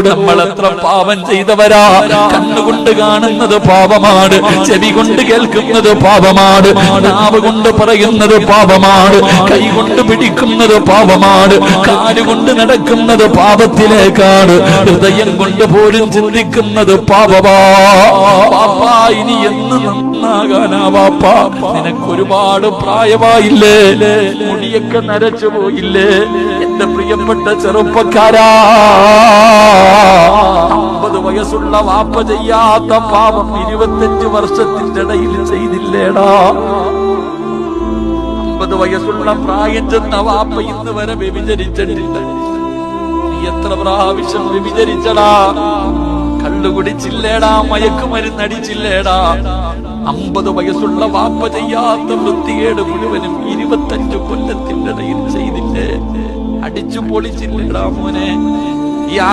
നമ്മൾ എത്ര പാപം ചെയ്തവരാ. കണ്ണുകൊണ്ട് കാണുന്നത് പാപമാണ്, ചെവി കൊണ്ട് കേൾക്കുന്നത് പാപമാണ്, നാവ് കൊണ്ട് പറയുന്നത് പാപമാണ്, കൈ കൊണ്ട് പിടിക്കുന്നത് പാപമാണ്, കാലുകൊണ്ട് നടക്കുന്നത് പാപത്തിലേക്കാണ്, ഹൃദയം കൊണ്ട് പോലും ചിന്തിക്കുന്നത് പാപമാ. പാപ്പാ ഇനി എന്ന് നന്നാകാനാ വാപ്പാ? നിനക്കൊരുപാട് പ്രായമായില്ലേ, മുടിയൊക്കെ നരച്ചു പോയില്ലേ? എന്റെ പ്രിയപ്പെട്ട ചെറുപ്പക്കാരാ, 50 വയസ്സുള്ള വാപ്പ ചെയ്യാത്ത പാപം 25 വർഷത്തിന്റെ ഇടയിൽ ചെയ്തില്ലേടാ? 50 വയസ്സുള്ള പ്രായം ചെന്ന വാപ്പ ഇന്ന് വരെ വ്യഭിചരിച്ചിട്ടില്ല. നീ എത്ര പ്രാവശ്യം വ്യഭിചരിച്ചടാ? കള്ളു കുടിച്ചില്ലേടാ? മയക്കുമരുന്നടിച്ചില്ലേടാ? 50 വയസ്സുള്ള വാപ്പ ചെയ്യാത്ത വൃത്തികേട് മുഴുവനും 25 കൊല്ലത്തിന്റെ ഇടയിൽ ചെയ്തില്ലേ? അടിച്ചു പൊളിച്ചില്ലേടാ മോനെ?